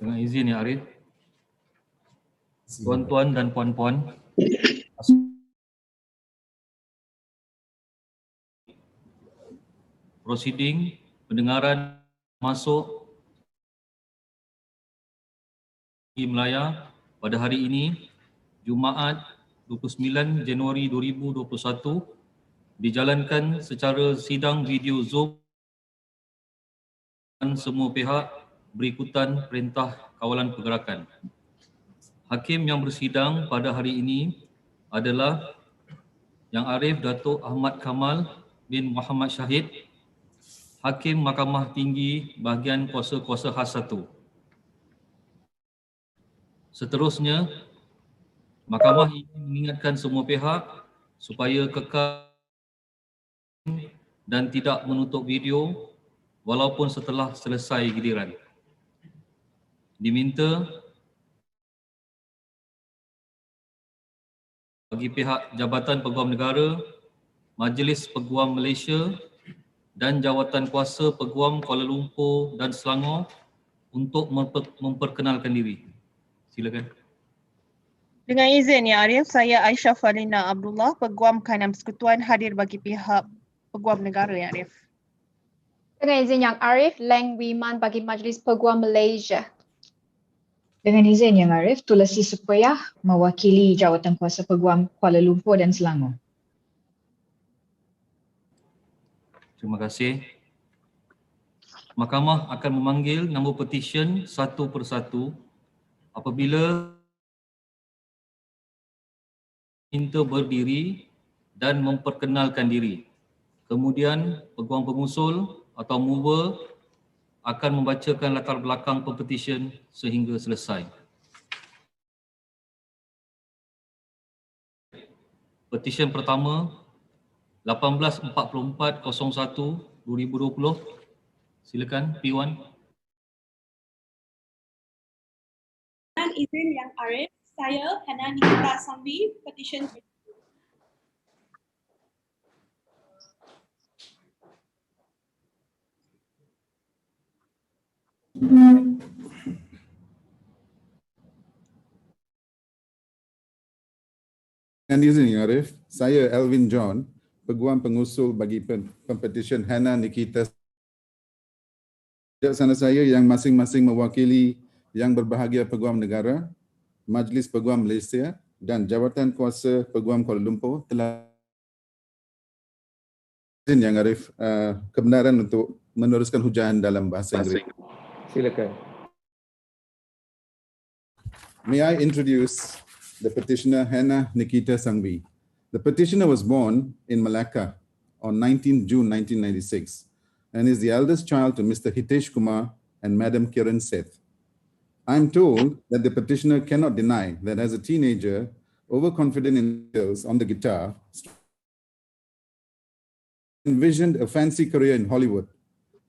Dengan izin ya Arif. Tuan-tuan dan puan-puan, prosiding pendengaran masuk di Malaya pada hari ini, Jumaat 29 Januari 2021, dijalankan secara sidang video Zoom dan semua pihak berikutan perintah kawalan pergerakan. Hakim yang bersidang pada hari ini adalah Yang Arif Dato Ahmad Kamal bin Muhammad Shahid, Hakim Mahkamah Tinggi Bahagian Kuasa-Kuasa Khas 1. Seterusnya, Mahkamah ini mengingatkan semua pihak supaya kekal dan tidak menutup video walaupun setelah selesai giliran. Diminta bagi pihak Jabatan Peguam Negara, Majlis Peguam Malaysia dan Jawatan Kuasa Peguam Kuala Lumpur dan Selangor untuk memperkenalkan diri. Silakan. Dengan izin ya Arif, saya Aisyah Farina Abdullah, Peguam Kanan Persekutuan, hadir bagi pihak Peguam Negara ya Arif. Dengan izin Yang Arif, Leng Wiman bagi Majlis Peguam Malaysia. Dengan izin Yang Arif, Tulasi Supayah mewakili Jawatan Kuasa Peguam Kuala Lumpur dan Selangor. Terima kasih. Mahkamah akan memanggil nombor petisyen satu persatu apabila minta berdiri dan memperkenalkan diri. Kemudian peguam pengusul atau mover akan membacakan latar belakang pempetisyen sehingga selesai. Petisyen pertama 184401/2020. Silakan P1. Dengan izin Yang Arif, saya Hana Nikita Sambi, petisyen. Dengan izin Yang Arif, saya Elvin John, Peguam Pengusul bagi Pempetisyen Hana Nikita. Bijaksana saya yang masing-masing mewakili Yang Berbahagia Peguam Negara, Majlis Peguam Malaysia dan Jawatan Kuasa Peguam Kuala Lumpur telah izin Yang Arif kebenaran untuk meneruskan hujaan dalam bahasa Inggeris. Silakan. May I introduce the petitioner Hana Nikita Sangvi. The petitioner was born in Malacca on 19 June 1996 and is the eldest child to Mr. Hitesh Kumar and Madam Kiran Seth. I'm told that the petitioner cannot deny that as a teenager, overconfident in skills on the guitar, envisioned a fancy career in Hollywood.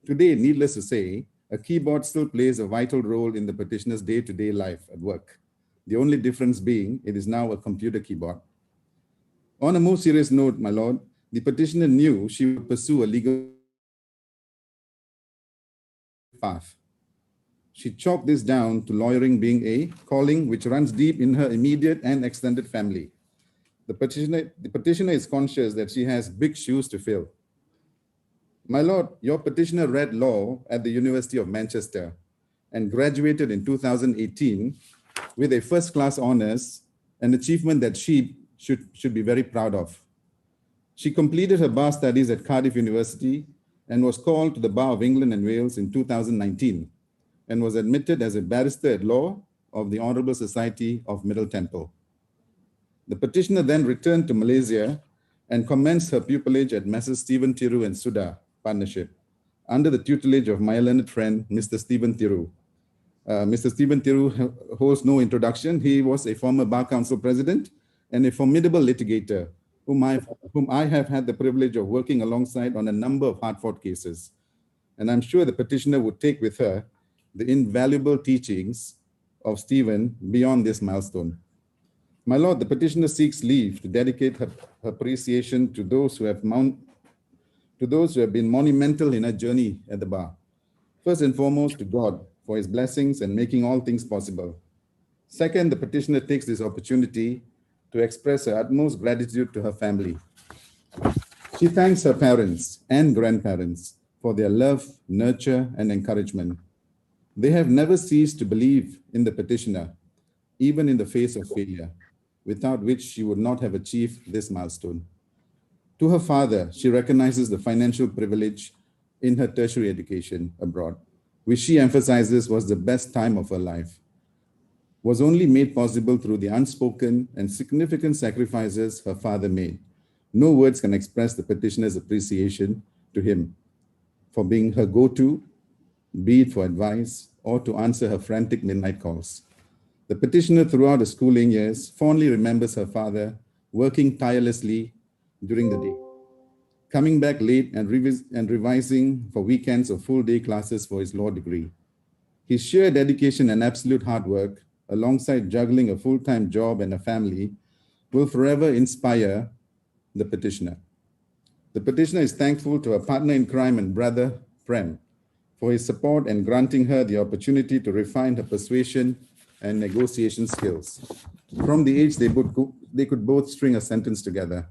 Today, needless to say, a keyboard still plays a vital role in the petitioner's day-to-day life at work. The only difference being it is now a computer keyboard. On a more serious note, my lord, the petitioner knew she would pursue a legal path. She chopped this down to lawyering being a calling which runs deep in her immediate and extended family. The petitioner is conscious that she has big shoes to fill. My lord, your petitioner read law at the University of Manchester and graduated in 2018 with a first-class honors, an achievement that she should be very proud of. She completed her bar studies at Cardiff University and was called to the Bar of England and Wales in 2019 and was admitted as a barrister at law of the Honourable Society of Middle Temple. The petitioner then returned to Malaysia and commenced her pupillage at Messrs. Stephen Thiru and Suda Partnership under the tutelage of my learned friend, Mr. Stephen Thiru. Mr. Stephen Thiru holds no introduction. He was a former Bar Council president and a formidable litigator whom I have had the privilege of working alongside on a number of hard-fought cases. And I'm sure the petitioner would take with her the invaluable teachings of Stephen beyond this milestone. My lord, the petitioner seeks leave to dedicate her appreciation to those who have been monumental in her journey at the bar. First and foremost, to God for his blessings and making all things possible. Second, the petitioner takes this opportunity to express her utmost gratitude to her family. She thanks her parents and grandparents for their love, nurture, and encouragement. They have never ceased to believe in the petitioner, even in the face of failure, without which she would not have achieved this milestone. To her father, she recognizes the financial privilege in her tertiary education abroad, which she emphasizes was the best time of her life, was only made possible through the unspoken and significant sacrifices her father made. No words can express the petitioner's appreciation to him for being her go-to, be it for advice or to answer her frantic midnight calls. The petitioner throughout the schooling years fondly remembers her father working tirelessly during the day, coming back late and revising for weekends or full-day classes for his law degree. His sheer dedication and absolute hard work, alongside juggling a full-time job and a family, will forever inspire the petitioner. The petitioner is thankful to her partner in crime and brother, Prem, for his support and granting her the opportunity to refine her persuasion and negotiation skills. From the age they could both string a sentence together.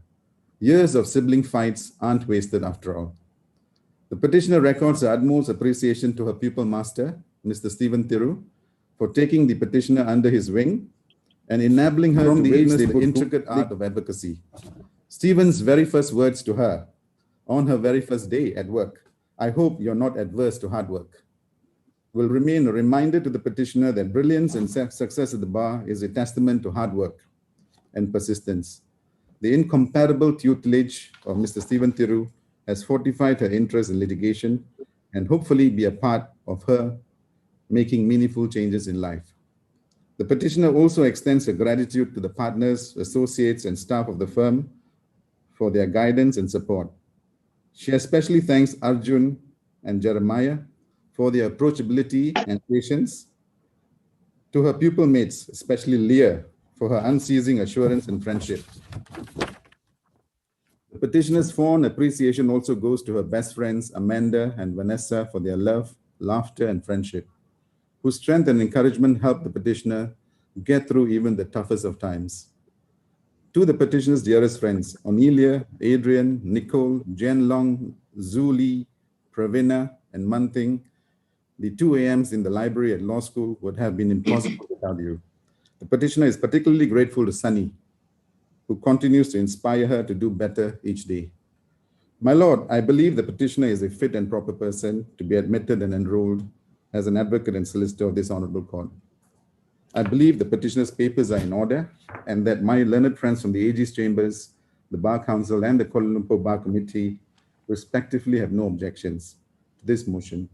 Years of sibling fights aren't wasted after all. The petitioner records her utmost appreciation to her pupil master, Mr. Stephen Thiru, for taking the petitioner under his wing and enabling her to witness the intricate art of advocacy. Stephen's very first words to her on her very first day at work, "I hope you're not adverse to hard work," will remain a reminder to the petitioner that brilliance and success at the bar is a testament to hard work and persistence. The incomparable tutelage of Mr. Stephen Thiru has fortified her interest in litigation and hopefully be a part of her making meaningful changes in life. The petitioner also extends her gratitude to the partners, associates, and staff of the firm for their guidance and support. She especially thanks Arjun and Jeremiah for their approachability and patience. To her pupil mates, especially Leah, for her unceasing assurance and friendship. The petitioner's fond appreciation also goes to her best friends, Amanda and Vanessa, for their love, laughter, and friendship, whose strength and encouragement helped the petitioner get through even the toughest of times. To the petitioner's dearest friends, Onelia, Adrian, Nicole, Jen Long, Zuli, Pravina, and Manting, the 2 a.m.s in the library at law school would have been impossible without you. The petitioner is particularly grateful to Sunny, who continues to inspire her to do better each day. My Lord, I believe the petitioner is a fit and proper person to be admitted and enrolled as an advocate and solicitor of this honorable court. I believe the petitioner's papers are in order and that my learned friends from the AG's chambers, the Bar Council, and the Kuala Lumpur Bar Committee respectively have no objections to this motion.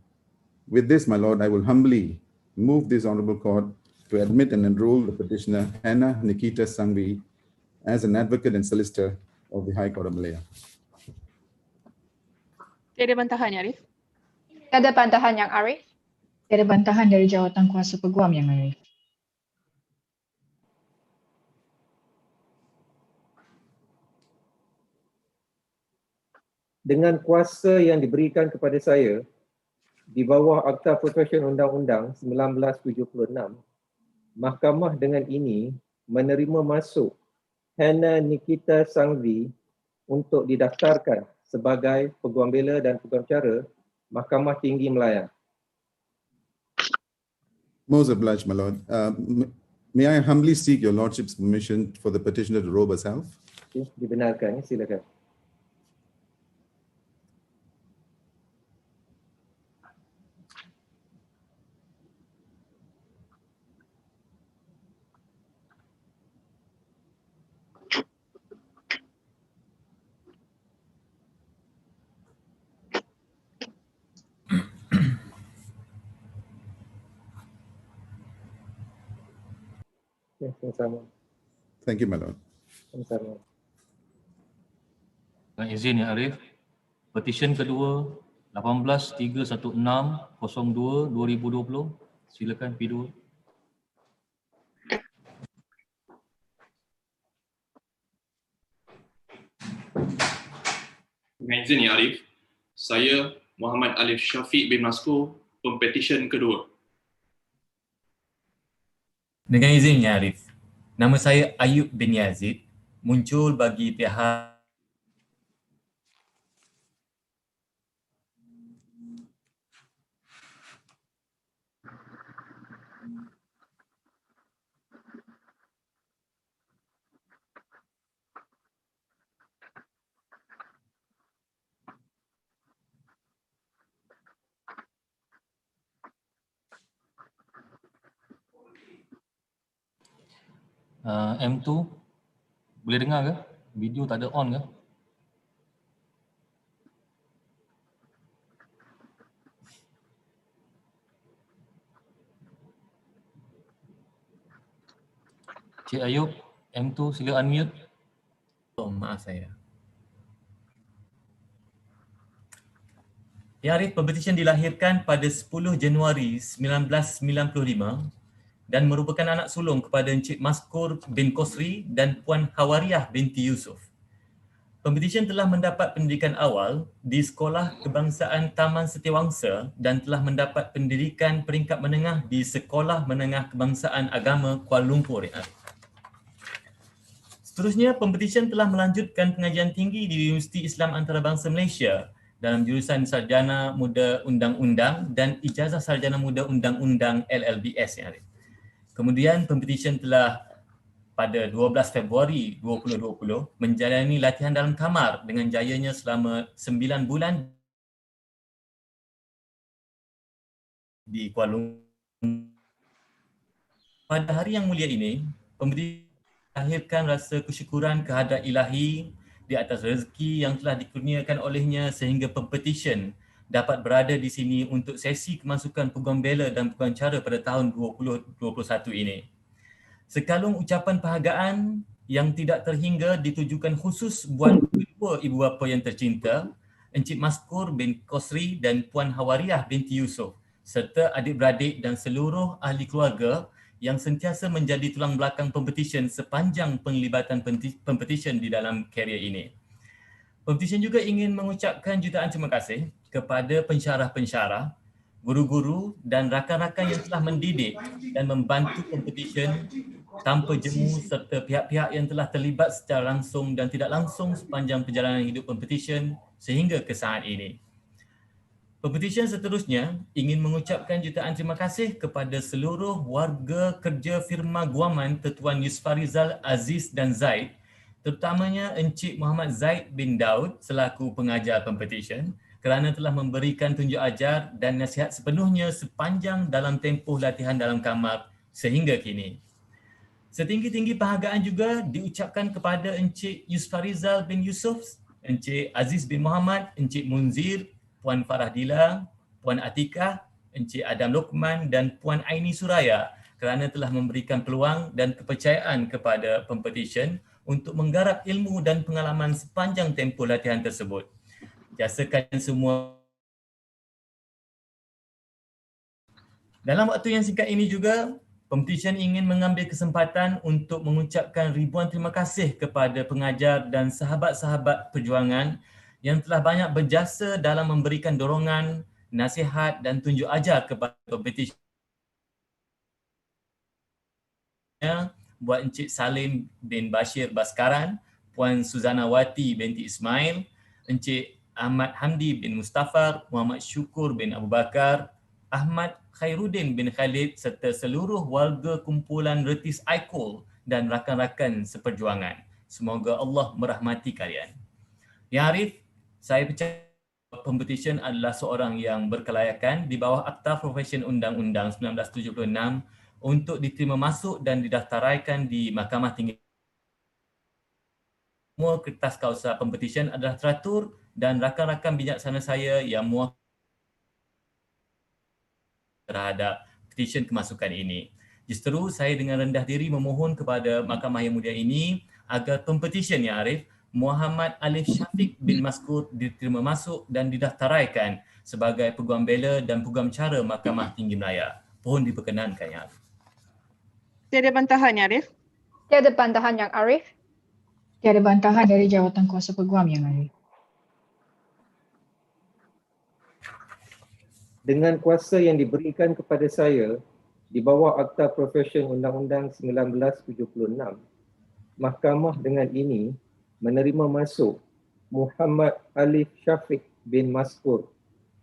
With this, my Lord, I will humbly move this honorable court to admit and enroll the petitioner, Hannah Nikita Sangvi, as an advocate and solicitor of the High Court of Malaya. Tiada bantahan, ya, Arif? Tiada bantahan Yang Arif. Tiada bantahan dari jawatan kuasa peguam Yang Arif. Dengan kuasa yang diberikan kepada saya di bawah Akta Pertuan Undang-Undang 1976, Mahkamah dengan ini menerima masuk Hannah Nikita Sangvi untuk didaftarkan sebagai Peguam Bela dan Peguam Cara Mahkamah Tinggi Malaya. Most obliged, my Lord. May I humbly seek your Lordship's permission for the petitioner to robe herself? Okay, dibenarkan, silakan. Sama-sama. Thank you, my Lord. Sama-sama. Dengan izin, Ya Arif, petisyen kedua 18-316-02-2020. Silakan P2. Dengan izin, Ya Arif, saya Muhammad Alif Syafiq bin Maskur, Pempetisyen kedua. Dengan izin Yang Arif, nama saya Ayub bin Yazid, muncul bagi pihak M2, boleh dengar ke? Video tak ada on ke? Cik Ayub, M2 sila unmute. maaf saya. Yang Arif, Pempetisyen dilahirkan pada 10 Januari 1995 dan merupakan anak sulung kepada Encik Maskur bin Kosri dan Puan Hawariah binti Yusuf. Pempetisyen telah mendapat pendidikan awal di Sekolah Kebangsaan Taman Setiawangsa dan telah mendapat pendidikan peringkat menengah di Sekolah Menengah Kebangsaan Agama Kuala Lumpur. Seterusnya, Pempetisyen telah melanjutkan pengajian tinggi di Universiti Islam Antarabangsa Malaysia dalam jurusan Sarjana Muda Undang-Undang dan Ijazah Sarjana Muda Undang-Undang LLBS. Kemudian Pempetisyen telah pada 12 Februari 2020 menjalani latihan dalam kamar dengan jayanya selama 9 bulan di Kuala Lumpur. Pada hari yang mulia ini, Pempetisyen melahirkan rasa kesyukuran kehadrat Ilahi di atas rezeki yang telah dikurniakan olehnya sehingga Pempetisyen dapat berada di sini untuk sesi kemasukan Peguam Bela dan Peguam Cara pada tahun 2021 ini. Sekalung ucapan perhargaan yang tidak terhingga ditujukan khusus buat kedua ibu bapa yang tercinta, Encik Maskur bin Kosri dan Puan Hawariah binti Yusuf, serta adik-beradik dan seluruh ahli keluarga yang sentiasa menjadi tulang belakang Pempetisyen sepanjang penglibatan Pempetisyen di dalam karier ini. Pempetisyen juga ingin mengucapkan jutaan terima kasih kepada pensyarah-pensyarah, guru-guru dan rakan-rakan yang telah mendidik dan membantu Pempetisyen tanpa jemu serta pihak-pihak yang telah terlibat secara langsung dan tidak langsung sepanjang perjalanan hidup Pempetisyen sehingga ke saat ini. Pempetisyen seterusnya ingin mengucapkan jutaan terima kasih kepada seluruh warga kerja firma guaman Tuan Yusfarizal Aziz dan Zaid, terutamanya Encik Muhammad Zaid bin Daud selaku pengajar Pempetisyen kerana telah memberikan tunjuk ajar dan nasihat sepenuhnya sepanjang dalam tempoh latihan dalam kamar sehingga kini. Setinggi-tinggi penghargaan juga diucapkan kepada Encik Yusfarizal bin Yusuf, Encik Aziz bin Muhammad, Encik Munzir, Puan Farah Dila, Puan Atikah, Encik Adam Lokman dan Puan Aini Suraya kerana telah memberikan peluang dan kepercayaan kepada Pempetisyen untuk menggarap ilmu dan pengalaman sepanjang tempoh latihan tersebut. Jasa kalian semua. Dalam waktu yang singkat ini juga, Pempetisyen ingin mengambil kesempatan untuk mengucapkan ribuan terima kasih kepada pengajar dan sahabat-sahabat perjuangan yang telah banyak berjasa dalam memberikan dorongan, nasihat dan tunjuk ajar kepada Pempetisyen. Buat Encik Salim bin Bashir Baskaran, Puan Suzana Wati binti Ismail, Encik Ahmad Hamdi bin Mustafa, Muhammad Syukur bin Abu Bakar, Ahmad Khairuddin bin Khalid serta seluruh warga kumpulan Retis Aikol dan rakan-rakan seperjuangan. Semoga Allah merahmati kalian. Yang Arif, saya percaya Pempetisyen adalah seorang yang berkelayakan di bawah Akta Profesyen Undang-Undang 1976 untuk diterima masuk dan didaftaraikan di Mahkamah Tinggi. Semua kertas kausa Pempetisyen adalah teratur dan rakan-rakan bijaksana saya yang muak terhadap petisyen kemasukan ini. Justeru saya dengan rendah diri memohon kepada Mahkamah yang mulia ini agar Pempetisyen Yang Arif Muhammad Alif Syafiq bin Maskur diterima masuk dan didaftaraikan sebagai Peguam Bela dan Peguam Cara Mahkamah Tinggi Malaya. Mohon diperkenankan Yang Arif. Tiada bantahan Yang Arif. Tiada bantahan Yang Arif. Tiada bantahan dari jawatan kuasa peguam Yang Arif. Dengan kuasa yang diberikan kepada saya Di bawah Akta Profesyen Undang-Undang 1976, Mahkamah dengan ini menerima masuk Muhammad Alif Syafiq bin Maskur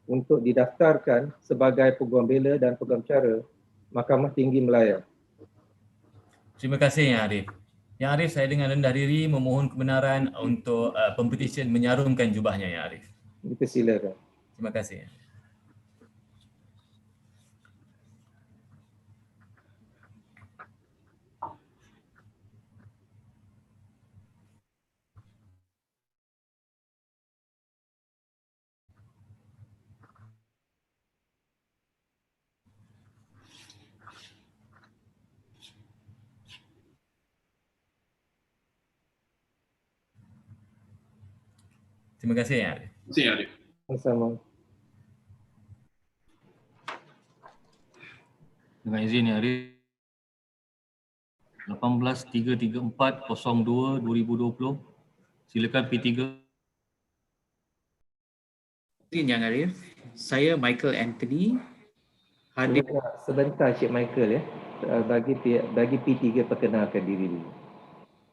untuk didaftarkan sebagai Peguam Bela dan Peguam Cara Mahkamah Tinggi Malaya. Terima kasih Yang Arif. Yang Arif, saya dengan rendah diri memohon kebenaran untuk Pempetisyen menyarungkan jubahnya Yang Arif. Dipersilakan. Terima kasih. Terima kasih Yang Arif. Sama-sama. Dengan izin Yang Arif, 18.334.02.2020. Silakan P3. Yang Arif, saya Michael Anthony hadir. Sebentar Cik Michael ya. Bagi P3 perkenalkan diri dulu.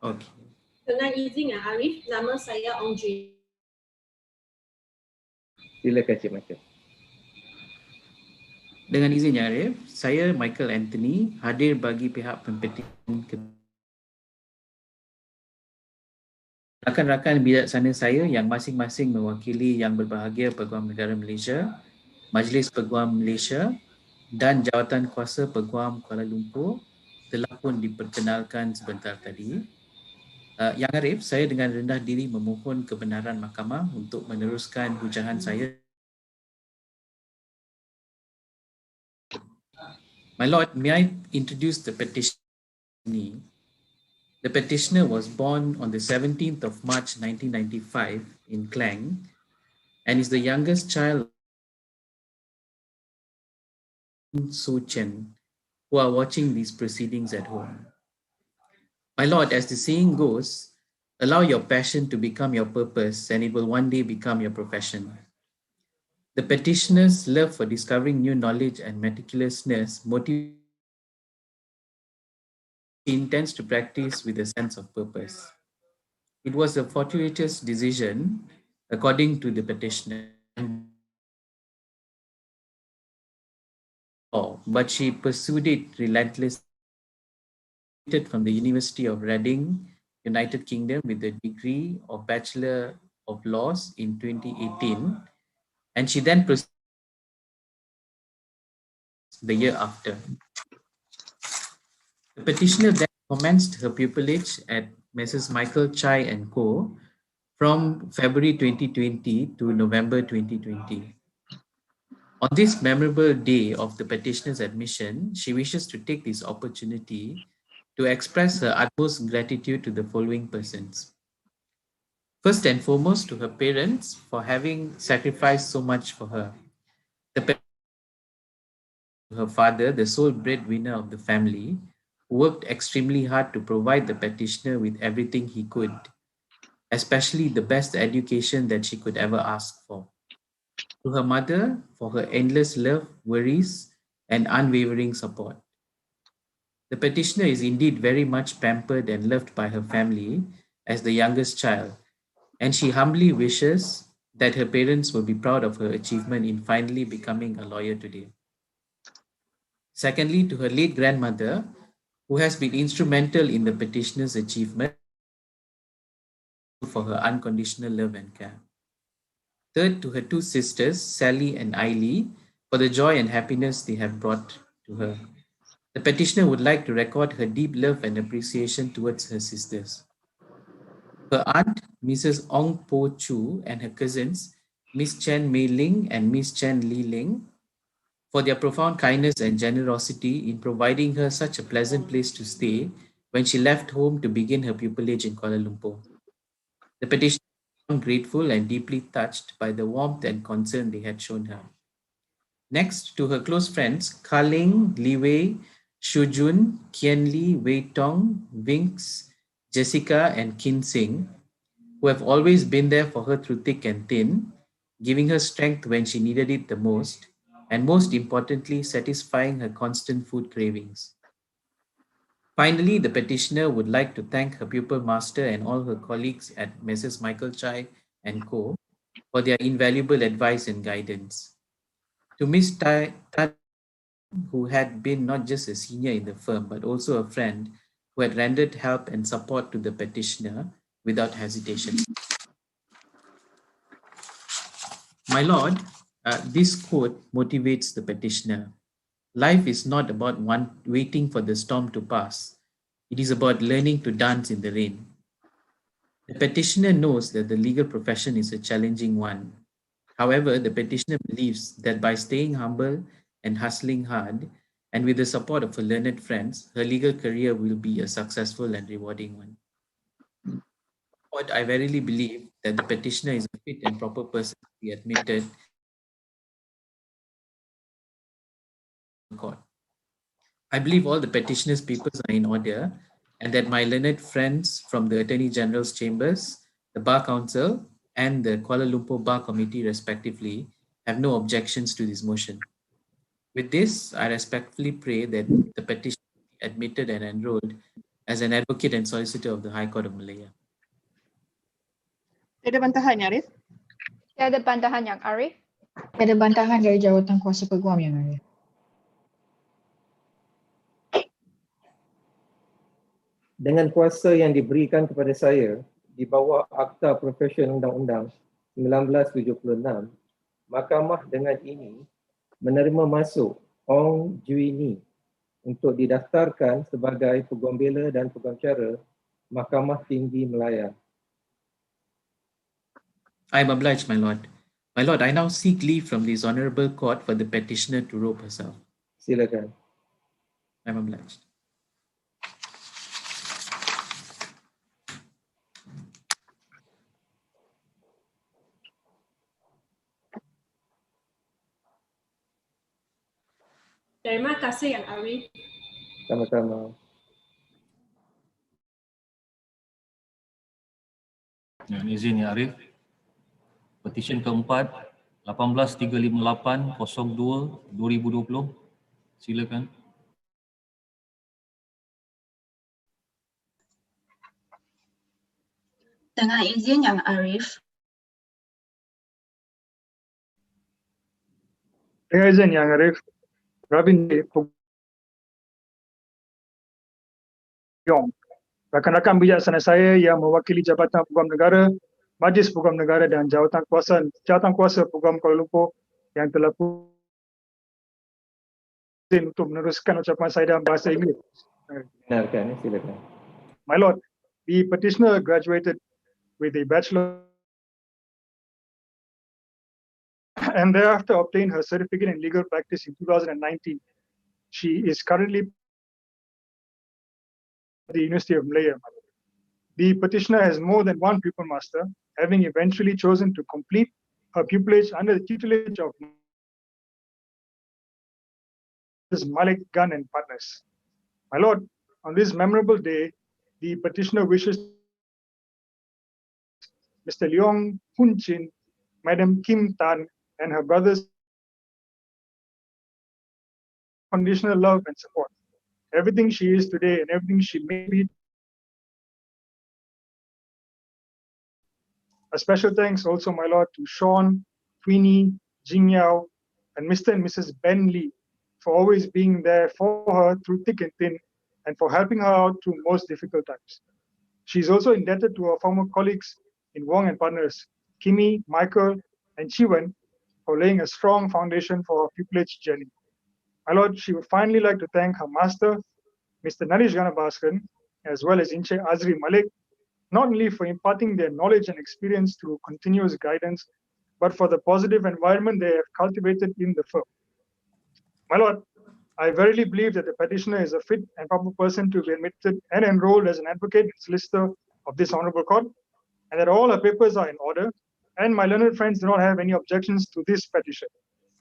Okey. Dengan izin Yang Arif, nama saya Ong Jun. Silakan Cik Michael. Dengan izin Yang Arif, saya Michael Anthony hadir bagi pihak Pempetisyen. Rakan-rakan bijaksana saya yang masing-masing mewakili yang berbahagia Peguam Negara Malaysia, Majlis Peguam Malaysia dan Jawatan Kuasa Peguam Kuala Lumpur telah pun diperkenalkan sebentar tadi. Yang Arif, saya dengan rendah diri memohon kebenaran mahkamah untuk meneruskan hujangan saya. My Lord, may I introduce the petition? The petitioner was born on the 17th of March 1995 in Klang and is the youngest child of So Chen, who are watching these proceedings at home. My Lord, as the saying goes, allow your passion to become your purpose and it will one day become your profession. The petitioner's love for discovering new knowledge and meticulousness motivates he intends to practice with a sense of purpose. It was a fortuitous decision, according to the petitioner, but she pursued it relentlessly from the University of Reading, United Kingdom, with a degree of Bachelor of Laws in 2018, and she then proceeded the year after. The petitioner then commenced her pupillage at Messrs. Michael Chai and Co. from February 2020 to November 2020. On this memorable day of the petitioner's admission, she wishes to take this opportunity to express her utmost gratitude to the following persons. First and foremost, to her parents for having sacrificed so much for her. Her father, the sole breadwinner of the family, worked extremely hard to provide the petitioner with everything he could, especially the best education that she could ever ask for. To her mother, for her endless love, worries, and unwavering support. The petitioner is indeed very much pampered and loved by her family as the youngest child, and she humbly wishes that her parents will be proud of her achievement in finally becoming a lawyer today. Secondly, to her late grandmother, who has been instrumental in the petitioner's achievement for her unconditional love and care. Third, to her two sisters, Sally and Ailey, for the joy and happiness they have brought to her. The petitioner would like to record her deep love and appreciation towards her sisters. Her aunt, Mrs. Ong Po Chu, and her cousins, Miss Chen Mei Ling and Miss Chen Li Ling, for their profound kindness and generosity in providing her such a pleasant place to stay when she left home to begin her pupillage in Kuala Lumpur. The petitioner was grateful and deeply touched by the warmth and concern they had shown her. Next, to her close friends, Ka Ling, Li Wei, Shu Jun, Kian Li, Wei Tong, Vinks, Jessica, and Kin Sing, who have always been there for her through thick and thin, giving her strength when she needed it the most, and most importantly, satisfying her constant food cravings. Finally, the petitioner would like to thank her pupil master and all her colleagues at Messrs. Michael Chai and Co. for their invaluable advice and guidance. To Ms. who had been not just a senior in the firm, but also a friend who had rendered help and support to the petitioner without hesitation. My lord, this quote motivates the petitioner. Life is not about waiting for the storm to pass. It is about learning to dance in the rain. The petitioner knows that the legal profession is a challenging one. However, the petitioner believes that by staying humble and hustling hard, and with the support of her learned friends, her legal career will be a successful and rewarding one. But I verily believe that the petitioner is a fit and proper person to be admitted to court. I believe all the petitioner's papers are in order, and that my learned friends from the Attorney General's chambers, the Bar Council, and the Kuala Lumpur Bar Committee, respectively, have no objections to this motion. With this, I respectfully pray that the petition be admitted and enrolled as an advocate and solicitor of the High Court of Malaya. Tiada bantahan, ya Arif? Tiada bantahan Yang Arif. Ada bantahan dari jawatan kuasa peguam Yang Arif. Dengan kuasa yang diberikan kepada saya di bawah Akta Profesion Undang-Undang 1976, Mahkamah dengan ini menerima masuk Ong Juini untuk didaftarkan sebagai Peguam Bela dan Peguam Cara Mahkamah Tinggi Malaya. I am obliged, my lord. My lord, I now seek leave from this honorable court for the petitioner to robe herself. Silakan. I am obliged. Terima kasih Yang Arif. Sama-sama. Dengan izin Ya Arif, petisyen keempat 18358-02-2020. Silakan. Dengan izin Yang Arif. Dengan izin Yang Arif, Rabin rakan-rakan bijaksana saya yang mewakili Jabatan Peguam Negara, Majlis Peguam Negara dan Jawatan Kuasa Peguam Kuala Lumpur yang telah untuk meneruskan ucapan saya dalam bahasa Inggeris. Benarkan, silakan. My Lord, the petitioner graduated with a bachelor and thereafter obtained her certificate in legal practice in 2019. She is currently at the University of Malaya. The petitioner has more than one pupil master, having eventually chosen to complete her pupillage under the tutelage of Malik Gun and Partners. My Lord, on this memorable day, the petitioner wishes Mr. Leong Hun Chin, Madam Kim Tan, and her brothers conditional love and support. Everything she is today and everything she may be. A special thanks also, my Lord, to Sean, Queenie, Jing Yao, and Mr. and Mrs. Ben Lee for always being there for her through thick and thin and for helping her out through most difficult times. She is also indebted to her former colleagues in Wong and Partners, Kimi, Michael, and Chiwen, for laying a strong foundation for her pupillage journey. My Lord, she would finally like to thank her master, Mr. Narish Ganabhaskan, as well as Inche Azri Malik, not only for imparting their knowledge and experience through continuous guidance, but for the positive environment they have cultivated in the firm. My Lord, I verily believe that the petitioner is a fit and proper person to be admitted and enrolled as an advocate and solicitor of this honorable court, and that all her papers are in order, and my learned friends do not have any objections to this petition.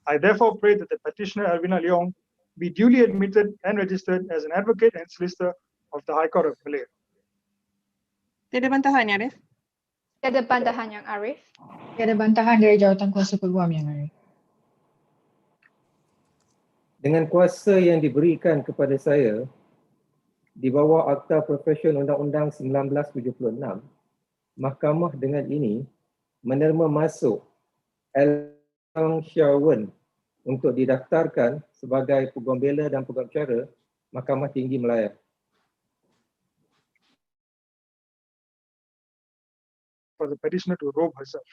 I therefore pray that the petitioner Alvina Leong be duly admitted and registered as an advocate and solicitor of the High Court of Malaya. Tiada bantahan, ya Arif? Tiada bantahan Yang Arif. Tiada bantahan dari jawatan kuasa peguam Yang Arif. Dengan kuasa yang diberikan kepada saya di bawah Akta Profesion Undang-Undang 1976, Mahkamah dengan ini menerima masuk Langsung untuk didaftarkan sebagai Peguam Bela dan Peguam Cara Mahkamah Tinggi Malaya. For the petitioner to robe herself.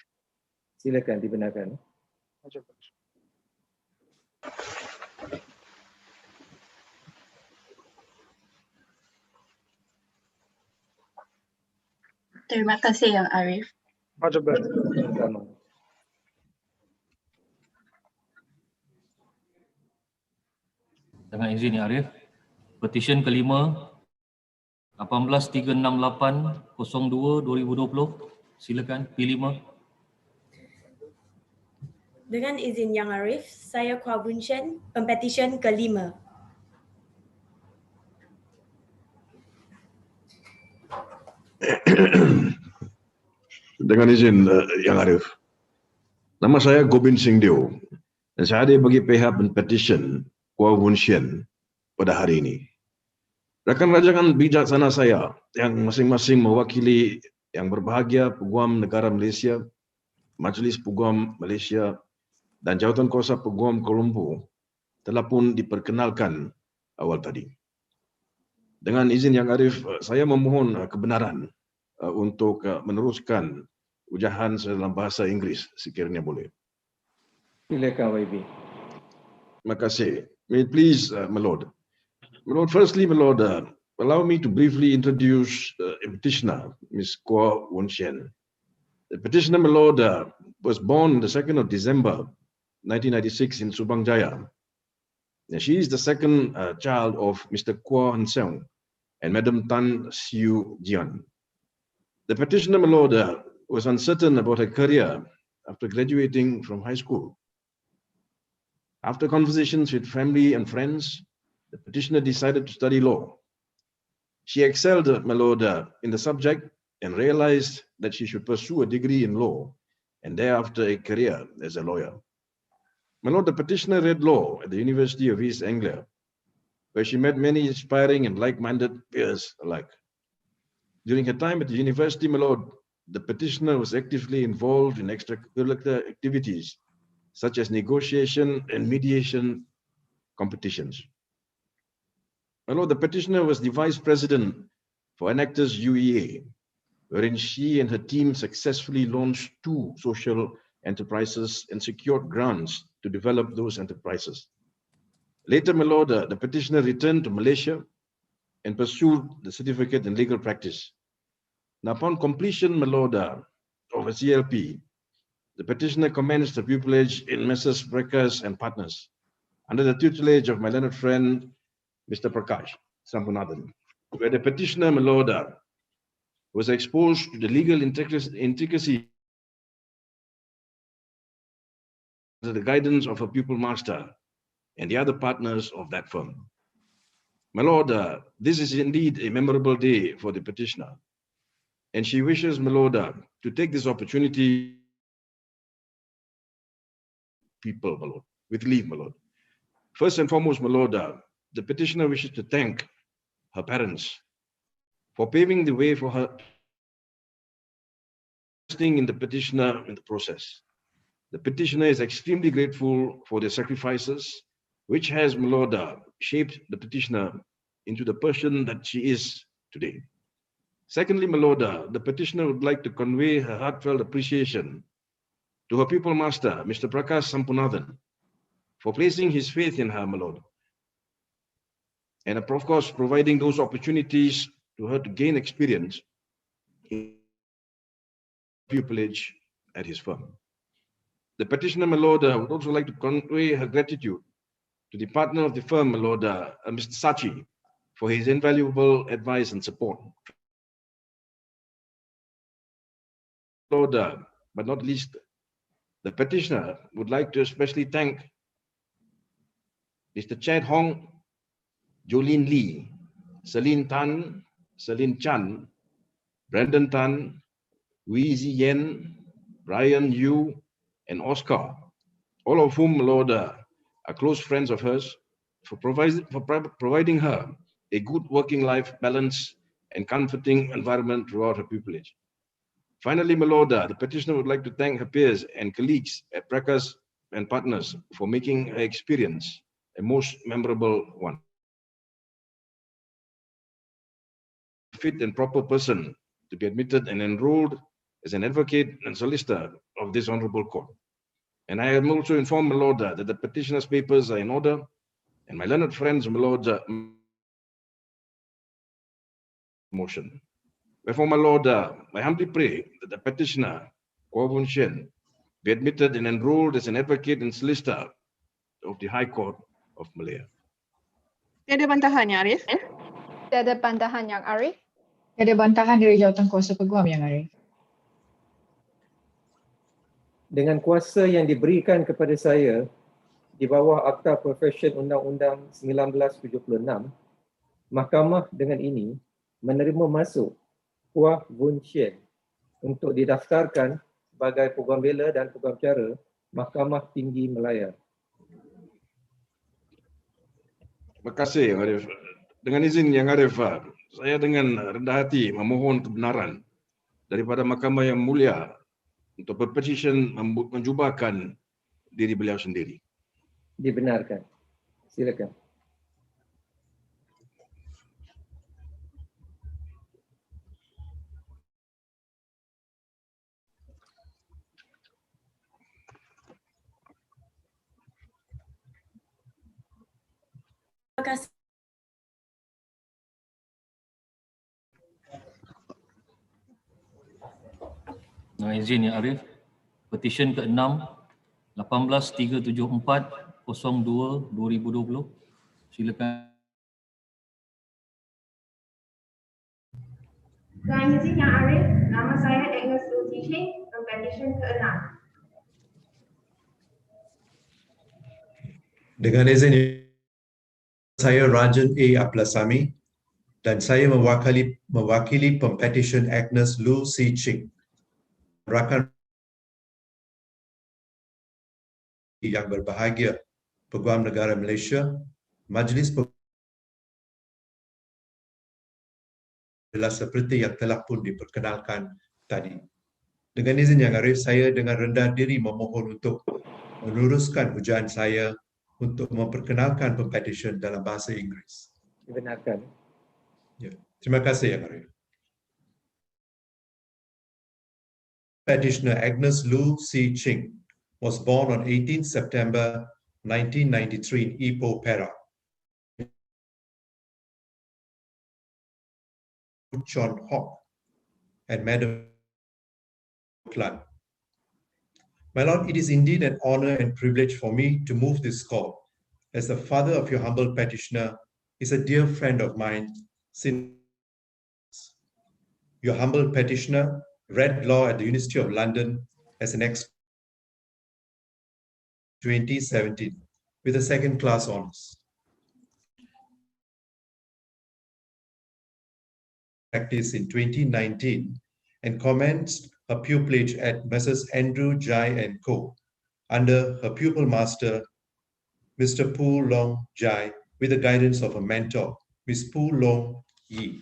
Silakan dibenarkan. Terima kasih Yang Arif. Sama. Dengan izin Yang Arif, petisyen kelima 1836802-2020. Silakan P5. Dengan izin Yang Arif, saya Kuah Bun Chen, Pempetisyen kelima. Dengan izin Yang Arif, nama saya Gobind Singh Deo dan saya hadir bagi pihak Pempetisyen Kuah Bun Chen pada hari ini. Rakan-rakan bijaksana saya yang masing-masing mewakili yang berbahagia Peguam Negara Malaysia, Majlis Peguam Malaysia dan Jawatan Kuasa Peguam Kuala Lumpur telah pun diperkenalkan awal tadi. Dengan izin Yang Arif, saya memohon kebenaran untuk meneruskan ujahan dalam bahasa Inggeris sekiranya boleh. Silakan YB. Terima kasih. May it please, my Lord. My Lord, firstly, my Lord, allow me to briefly introduce a petitioner, Ms. Kuah Bun Chen. The petitioner, my Lord, was born on the 2nd of December 1996 in Subang Jaya. She is the second child of Mr. Kuah Henseng and Madam Tan Siu Jian. The petitioner, my Lord, was uncertain about her career after graduating from high school. After conversations with family and friends, the petitioner decided to study law. She excelled, my Lord, in the subject and realized that she should pursue a degree in law and thereafter a career as a lawyer. My Lord, the petitioner read law at the University of East Anglia, where she met many inspiring and like-minded peers alike. During her time at the university, my Lord, the petitioner was actively involved in extracurricular activities such as negotiation and mediation competitions. My Lord, the petitioner was the vice president for Enactors UEA, wherein she and her team successfully launched 2 social enterprises and secured grants to develop those enterprises. Later, my Lord, the petitioner returned to Malaysia and pursued the certificate in legal practice. Now, upon completion, my Lord, of a CLP, the petitioner commenced her pupillage in Messrs. Brekas and Partners under the tutelage of my learned friend, Mr. Prakash Sampunathan, where the petitioner, my Lord, was exposed to the legal intricacy under the guidance of a pupil master and the other partners of that firm. My Lord, this is indeed a memorable day for the petitioner, and she wishes, my Lord, to take this opportunity, people, my Lord, with leave, my Lord. First and foremost, my Lord, the petitioner wishes to thank her parents for paving the way for her, investing in the petitioner in the process. The petitioner is extremely grateful for their sacrifices, which has, my Lord, shaped the petitioner into the person that she is today. Secondly, my Lord, the petitioner would like to convey her heartfelt appreciation to her pupil master, Mr. Prakash Sampunathan, for placing his faith in her, my Lord, and of course, providing those opportunities to her to gain experience in pupillage at his firm. The petitioner, my Lord, would also like to convey her gratitude to the partner of the firm, my Lord, Mr. Sachi, for his invaluable advice and support. Lord, but not least, the petitioner would like to especially thank Mr. Chad Hong, Jolene Lee, Celine Tan, Celine Chan, Brandon Tan, Wee Zi Yen, Brian Yu, and Oscar, all of whom, Lord, are close friends of hers for providing her a good working life balance and comforting environment throughout her pupillage. Finally, my Lord, the petitioner would like to thank her peers and colleagues at Prakas and partners for making her experience a most memorable one. Fit and proper person to be admitted and enrolled as an advocate and solicitor of this honorable court. And I am also informed, my Lord, that the petitioner's papers are in order, and my learned friends, my Lord, motion. Wherefore, my Lord, I humbly pray that the petitioner, Kuasa-Kuasa, be admitted and enrolled as an advocate and solicitor of the High Court of Malaya. Tiada bantahan Yang Arif? Tiada bantahan Yang Arif. Ada bantahan dari jawatan kuasa peguam Yang Arif. Dengan kuasa yang diberikan kepada saya di bawah Akta Profesyen Undang-Undang 1976, Mahkamah dengan ini menerima masuk Kuasa-Kuasa untuk didaftarkan sebagai Peguam Bela dan Peguam Cara Mahkamah Tinggi Malaya. Terima kasih, Yang Arif. Dengan izin Yang Arif, saya dengan rendah hati memohon kebenaran daripada Mahkamah yang mulia untuk Pempetisyen menjubahkan diri beliau sendiri. Dibenarkan. Silakan. Terima kasih. Dengan izin Yang Arif, petisyen ke-6 18374-02-2020. Silakan. Dengan izin Yang Arif, nama saya Agnes Lucy, Pempetisyen ke-6. Dengan izin saya Rajan A. Aplasami dan saya mewakili Pempetisyen Agnes Lucy Ching. Rakan yang berbahagia, Peguam Negara Malaysia, Majlis adalah seperti yang telah pun diperkenalkan tadi. Dengan izin Yang Arif, saya dengan rendah diri memohon untuk meneruskan hujaan saya untuk memperkenalkan Pempetisyen dalam bahasa Inggeris. Dibenarkan. Ya. Terima kasih Yang Arif. Petitioner Agnes Lucy Ching was born on 18 September 1993 in Ipoh, Perak. John Hock and Madam Klan. My Lord, it is indeed an honor and privilege for me to move this call, as the father of your humble petitioner is a dear friend of mine since your humble petitioner read law at the University of London as an ex 2017 with a second-class honors. Practice in 2019 and commenced her pupillage at Messrs. Andrew Jai and Co. under her pupil master, Mr. Poo Long Jai, with the guidance of a mentor, Ms. Poo Long Yi.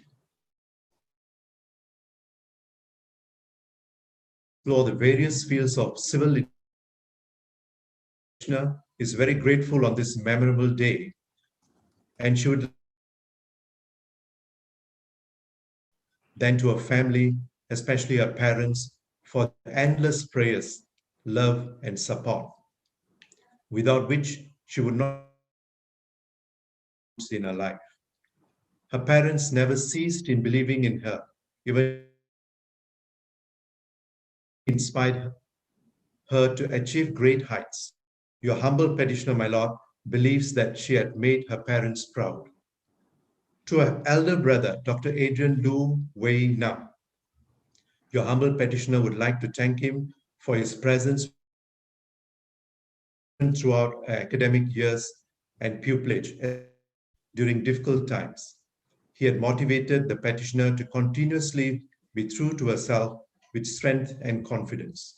Explore the various fields of civil litigation is very grateful on this memorable day, and she would then to her family, especially her parents, for endless prayers, love, and support, without which she would not in her life. Her parents never ceased in believing in her, even inspired her to achieve great heights. Your humble petitioner, my Lord, believes that she had made her parents proud. To her elder brother, Dr. Adrian Lu Wei Nam, your humble petitioner would like to thank him for his presence throughout academic years and pupillage during difficult times. He had motivated the petitioner to continuously be true to herself with strength and confidence.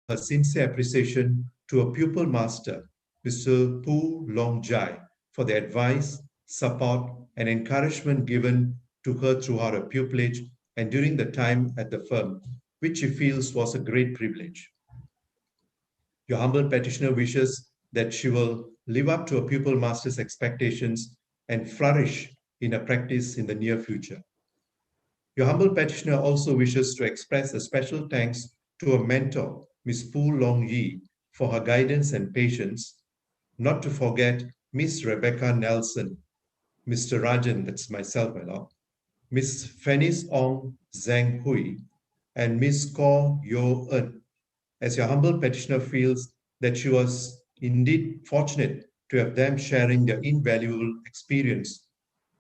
Her sincere appreciation to a pupil master, Mr. Pu Long Jai, for the advice, support, and encouragement given to her throughout her pupillage and during the time at the firm, which she feels was a great privilege. Your humble petitioner wishes that she will live up to her pupil master's expectations and flourish in her practice in the near future. Your humble petitioner also wishes to express a special thanks to her mentor, Ms. Pu Long Yi, for her guidance and patience, not to forget Ms. Rebecca Nelson, Mr. Rajan, that's myself, my lord, Ms. Fenice Ong Zhang Hui, and Ms. Ko Yo En, as your humble petitioner feels that she was indeed fortunate to have them sharing their invaluable experience,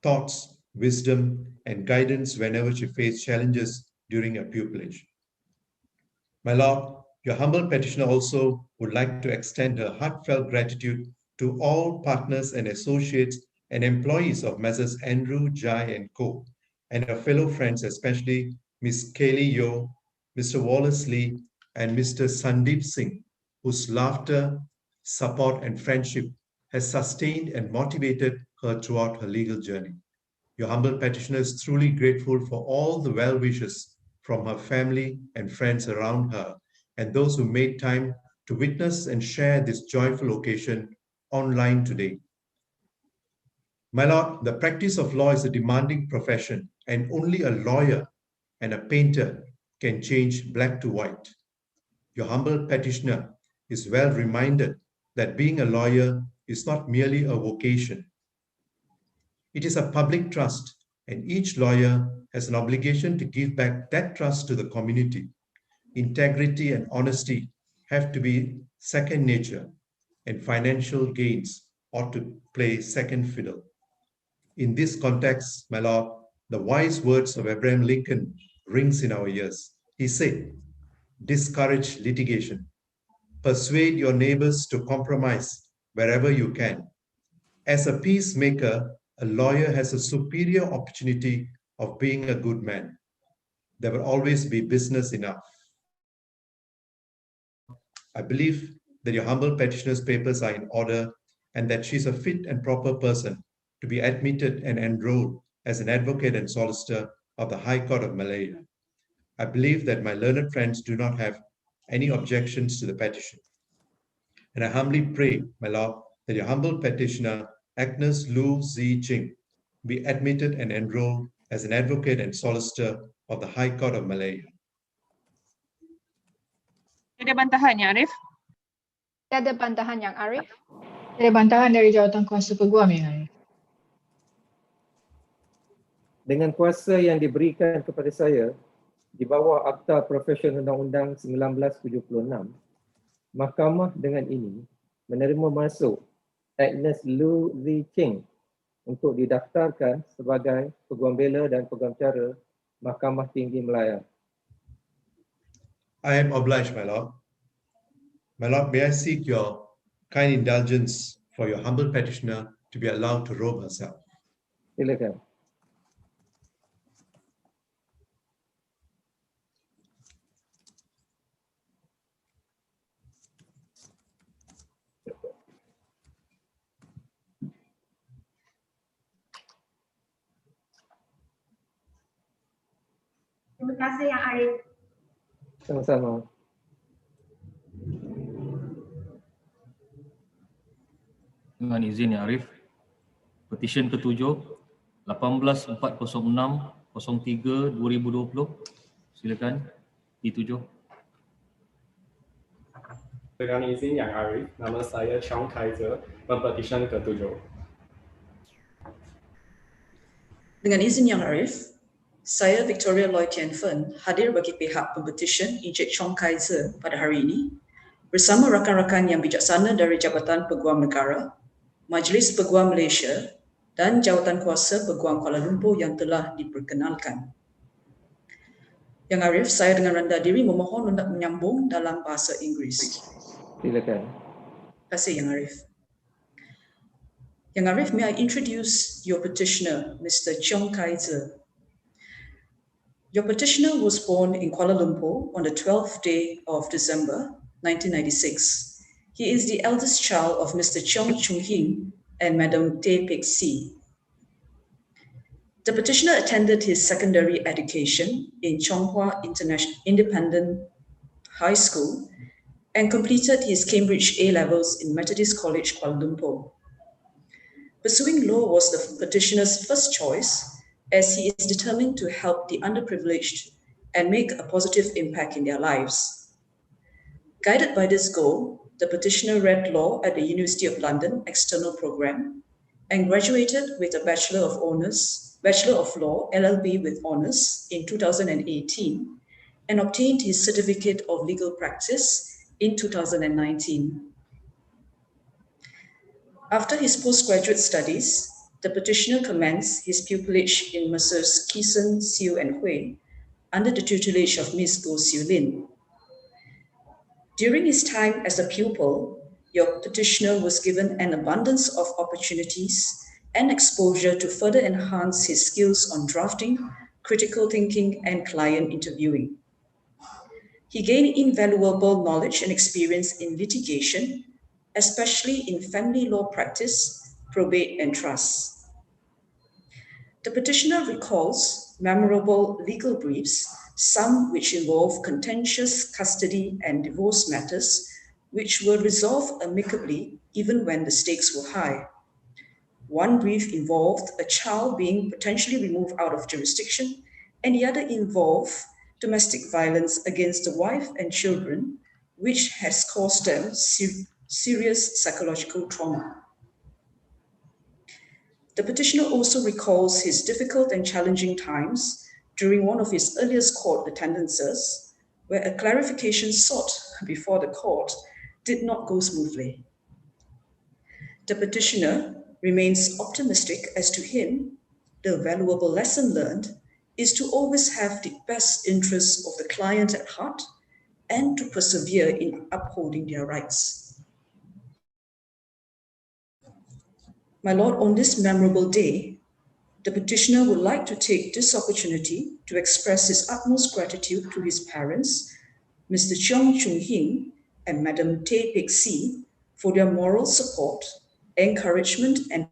thoughts, wisdom, and guidance whenever she faced challenges during her pupillage. My lord, your humble petitioner also would like to extend her heartfelt gratitude to all partners and associates and employees of Messrs. Andrew, Jai and Co. and her fellow friends, especially Ms. Kaylee Yo, Mr. Wallace Lee, and Mr. Sandeep Singh, whose laughter, support, and friendship has sustained and motivated her throughout her legal journey. Your humble petitioner is truly grateful for all the well wishes from her family and friends around her, and those who made time to witness and share this joyful occasion online today. My lord, the practice of law is a demanding profession, and only a lawyer and a painter can change black to white. Your humble petitioner is well reminded that being a lawyer is not merely a vocation. It is a public trust, and each lawyer has an obligation to give back that trust to the community. Integrity and honesty have to be second nature, and financial gains ought to play second fiddle. In this context, my lord, the wise words of Abraham Lincoln rings in our ears. He said, "Discourage litigation. Persuade your neighbors to compromise wherever you can. As a peacemaker, a lawyer has a superior opportunity of being a good man. There will always be business enough." I believe that your humble petitioner's papers are in order and that she's a fit and proper person to be admitted and enrolled as an advocate and solicitor of the High Court of Malaya. I believe that my learned friends do not have any objections to the petition. And I humbly pray, my lord, that your humble petitioner, Agnes Lu Zi Ching, be admitted and enrolled as an advocate and solicitor of the High Court of Malaya. Ada bantahan ya, Arif? Tiada bantahan Yang Arif. Ada bantahan dari jawatan kuasa peguam yang Arif. Dengan kuasa yang diberikan kepada saya di bawah Akta Profesion Undang-Undang 1976, Mahkamah dengan ini menerima masuk Agnes Lu Zi Ching untuk didaftarkan sebagai Peguam Bela dan Peguam Cara Mahkamah Tinggi Malaya. I am obliged, my lord. My lord, may I seek your kind indulgence for your humble petitioner to be allowed to robe herself. Silakan. Terima kasih Yang Arif. Sama-sama. Dengan izin Yang Arif, petisyen ke-7 18-406-03-2020. Silakan D7. Dengan izin Yang Arif, nama saya Chong Kaiser, Pempetisyen ke-7. Dengan izin Yang Arif, saya Victoria Loy Tian Fen hadir bagi pihak Pempetisyen Encik Chong Kaiser pada hari ini bersama rakan-rakan yang bijaksana dari Jabatan Peguam Negara, Majlis Peguam Malaysia dan Jawatan Kuasa Peguam Kuala Lumpur yang telah diperkenalkan. Yang Arif, saya dengan rendah diri memohon untuk menyambung dalam bahasa Inggeris. Silakan. Terima kasih Yang Arif. Yang Arif, may I introduce your petitioner, Mr. Chong Kaiser. Your petitioner was born in Kuala Lumpur on the 12th day of December 1996. He is the eldest child of Mr. Cheong Chung Hin and Madam Tay Pek Si. The petitioner attended his secondary education in Chonghua International Independent High School and completed his Cambridge A-levels in Methodist College, Kuala Lumpur. Pursuing law was the petitioner's first choice, as he is determined to help the underprivileged and make a positive impact in their lives. Guided by this goal, the petitioner read law at the University of London External Programme and graduated with a Bachelor of Law, LLB with honours in 2018 and obtained his Certificate of Legal Practice in 2019. After his postgraduate studies, the petitioner commenced his pupillage in Messrs. Kison, Siu and Hui under the tutelage of Ms. Goh Siu Lin. During his time as a pupil, your petitioner was given an abundance of opportunities and exposure to further enhance his skills on drafting, critical thinking, and client interviewing. He gained invaluable knowledge and experience in litigation, especially in family law practice, probate, and trust. The petitioner recalls memorable legal briefs, some which involve contentious custody and divorce matters, which were resolved amicably even when the stakes were high. One brief involved a child being potentially removed out of jurisdiction, and the other involved domestic violence against the wife and children, which has caused them serious psychological trauma. The petitioner also recalls his difficult and challenging times during one of his earliest court attendances, where a clarification sought before the court did not go smoothly. The petitioner remains optimistic as to him. The valuable lesson learned is to always have the best interests of the client at heart and to persevere in upholding their rights. My Lord, on this memorable day, the petitioner would like to take this opportunity to express his utmost gratitude to his parents, Mr. Cheong Chung Hin and Madam Tay Pek Si, for their moral support, encouragement, and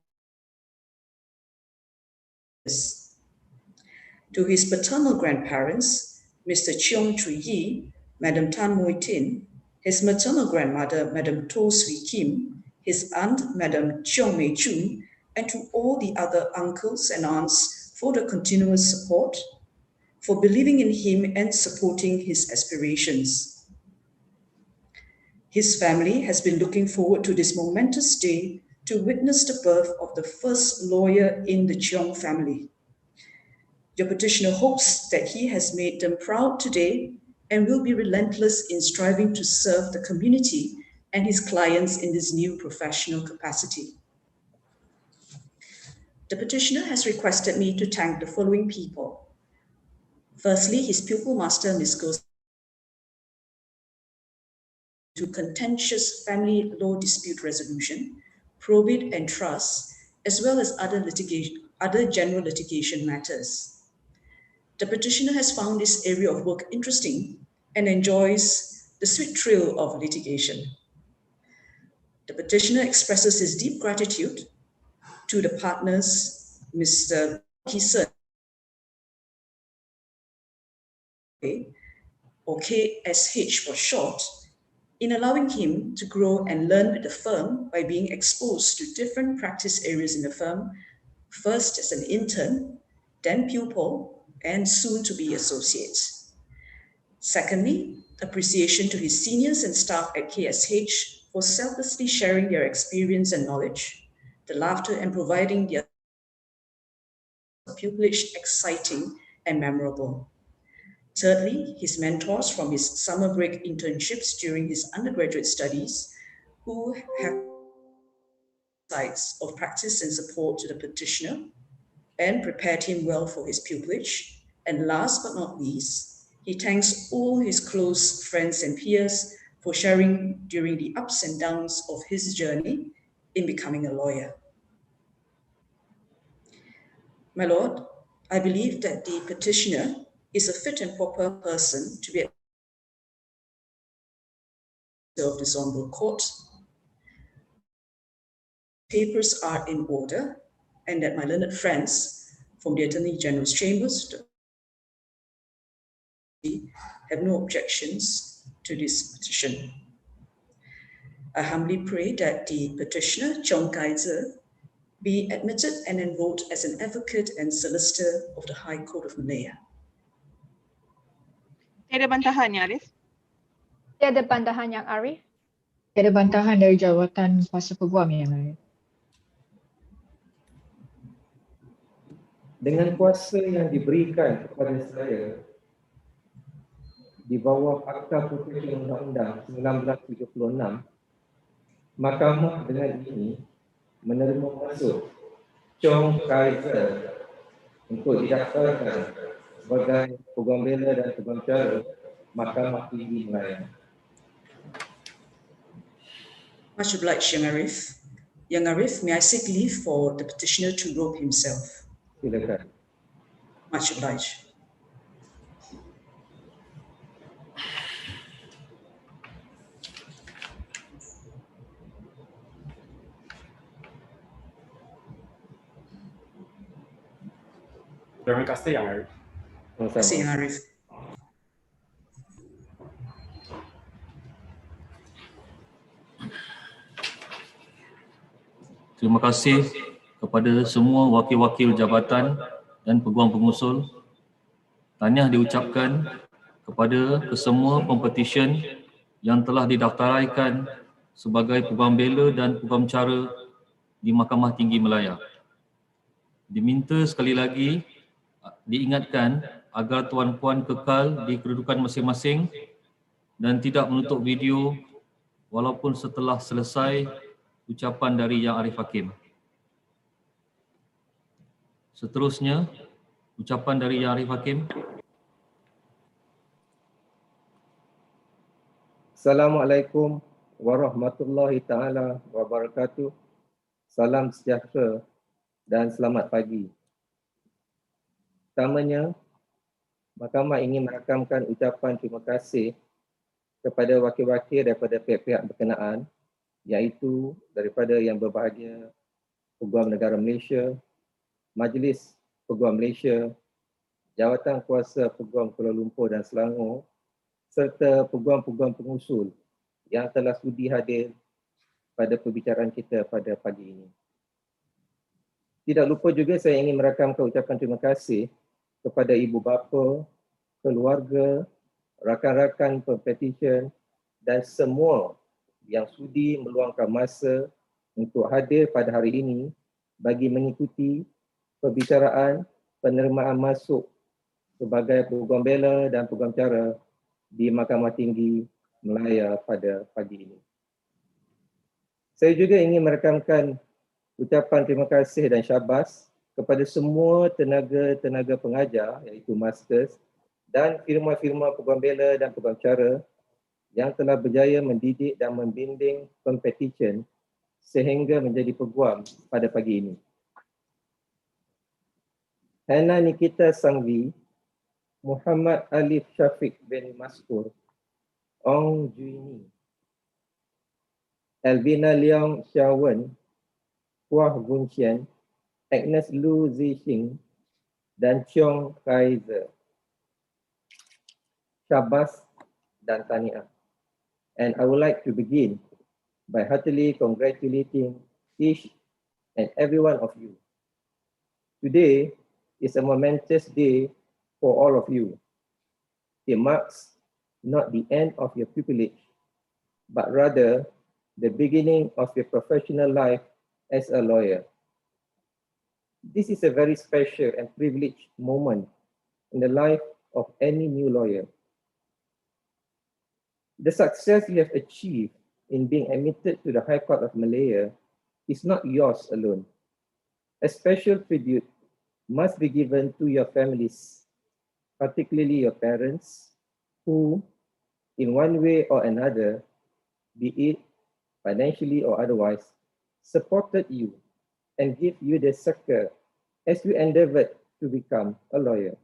to his paternal grandparents, Mr. Cheong Chui Yi, Madam Tan Moi Tin, his maternal grandmother, Madam To Sui Kim, his aunt, Madam Cheong Mei Chun, and to all the other uncles and aunts for the continuous support, for believing in him and supporting his aspirations. His family has been looking forward to this momentous day to witness the birth of the first lawyer in the Cheong family. Your petitioner hopes that he has made them proud today and will be relentless in striving to serve the community and his clients in this new professional capacity. The petitioner has requested me to thank the following people. Firstly, his pupil master, Ms. Goh, to contentious family law dispute resolution, probate and trust, as well as other general litigation matters. The petitioner has found this area of work interesting and enjoys the sweet thrill of litigation. The petitioner expresses his deep gratitude to the partners, Mr. Kison, or KSH for short, in allowing him to grow and learn with the firm by being exposed to different practice areas in the firm, first as an intern, then pupil, and soon to be associate. Secondly, appreciation to his seniors and staff at KSH for selflessly sharing their experience and knowledge, the laughter and providing their pupillage exciting and memorable. Thirdly, his mentors from his summer break internships during his undergraduate studies, who have insights of practice and support to the petitioner and prepared him well for his pupillage. And last but not least, he thanks all his close friends and peers for sharing during the ups and downs of his journey in becoming a lawyer. My Lord, I believe that the petitioner is a fit and proper person to be of this honorable court, papers are in order and that my learned friends from the Attorney General's chambers have no objections to this petition. I humbly pray that the petitioner, Chong Kaiser, be admitted and enrolled as an advocate and solicitor of the High Court of Malaya. Tiada bantahan ya Arif? Tiada bantahan Yang Arif. Tiada bantahan dari jawatan kuasa peguam Yang Arif. Dengan kuasa yang diberikan kepada saya di bawah Akta Pertuturan Undang-Undang 1976, Mahkamah dengan ini menerima masuk Chong Kaiser untuk didaftarkan sebagai Peguam Bela dan Peguam Cara Mahkamah Tinggi Kuala. Much obliged, Yang Arif. Yang Arif, may I seek leave for the petitioner to robe himself? Silakan. Much obliged. Terima kasih Yang Arif. Terima kasih Yang Arif. Terima kasih kepada semua wakil-wakil jabatan dan peguam pengusul. Tahniah diucapkan kepada kesemua pempetisyen yang telah didaftaraikan sebagai Peguam Bela dan Peguam Cara di Mahkamah Tinggi Malaya. Diminta sekali lagi diingatkan agar tuan-puan kekal di kedudukan masing-masing dan tidak menutup video walaupun setelah selesai ucapan dari Yang Arif Hakim. Seterusnya, ucapan dari Yang Arif Hakim. Assalamualaikum warahmatullahi taala wabarakatuh. Salam sejahtera dan selamat pagi. Pertamanya, Mahkamah ingin merakamkan ucapan terima kasih kepada wakil-wakil daripada pihak-pihak berkenaan, iaitu daripada Yang Berbahagia Peguam Negara Malaysia, Majlis Peguam Malaysia, Jawatan Kuasa Peguam Kuala Lumpur dan Selangor, serta peguam-peguam pengusul yang telah sudi hadir pada perbicaraan kita pada pagi ini. Tidak lupa juga saya ingin merakamkan ucapan terima kasih kepada ibu bapa, keluarga, rakan-rakan pempetisyen dan semua yang sudi meluangkan masa untuk hadir pada hari ini bagi mengikuti perbicaraan penerimaan masuk sebagai Peguam Bela dan Peguam Cara di Mahkamah Tinggi Malaya pada pagi ini. Saya juga ingin merakamkan ucapan terima kasih dan syabas kepada semua tenaga-tenaga pengajar iaitu masters dan firma-firma Peguam Bela dan Peguam Cara yang telah berjaya mendidik dan membimbing pempetisyen sehingga menjadi peguam pada pagi ini. Hana Nikita Sangvi, Muhammad Alif Syafiq bin Maskur, Ong Juini, Elvina Leong Xiawen, Kuah Guncian, Agnes Lu Zixing dan Chong Kaiser. Syabas dan tahniah. And I would like to begin by heartily congratulating each and every one of you. Today is a momentous day for all of you. It marks not the end of your pupillage, but rather the beginning of your professional life as a lawyer. This is a very special and privileged moment in the life of any new lawyer. The success you have achieved in being admitted to the High Court of Malaya is not yours alone. A special tribute must be given to your families, particularly your parents, who, in one way or another, be it financially or otherwise, supported you and give you the succor as you endeavored to become a lawyer.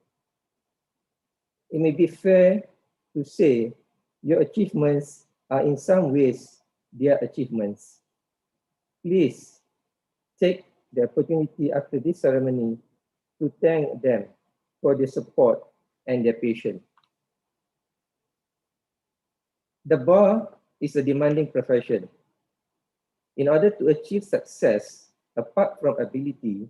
It may be fair to say your achievements are in some ways their achievements. Please take the opportunity after this ceremony to thank them for their support and their patience. The bar is a demanding profession. In order to achieve success, apart from ability,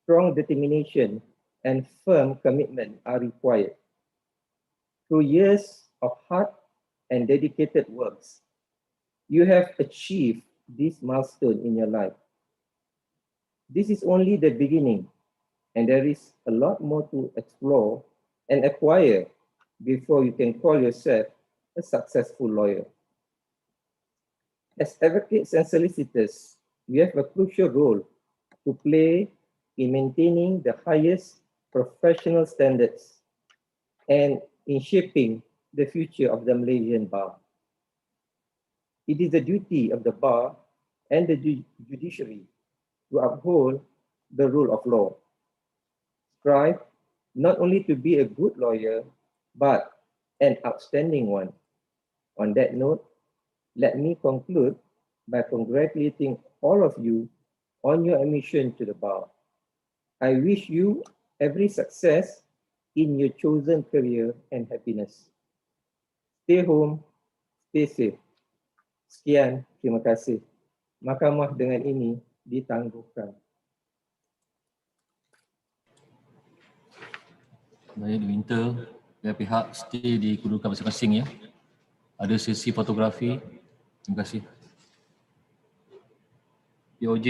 strong determination and firm commitment are required. Through years of hard and dedicated works, you have achieved this milestone in your life. This is only the beginning, and there is a lot more to explore and acquire before you can call yourself a successful lawyer. As advocates and solicitors, you have a crucial role to play in maintaining the highest professional standards and in shaping the future of the Malaysian bar. It is the duty of the bar and the judiciary to uphold the rule of law. Strive not only to be a good lawyer, but an outstanding one. On that note, let me conclude by congratulating all of you on your admission to the bar. I wish you every success in your chosen career and happiness. Stay home, stay safe. Sekian, terima kasih. Mahkamah dengan ini ditangguhkan. Baik, diminta pihak stay di kedudukan masing-masing ya. Ada sesi fotografi. Terima kasih. POJ.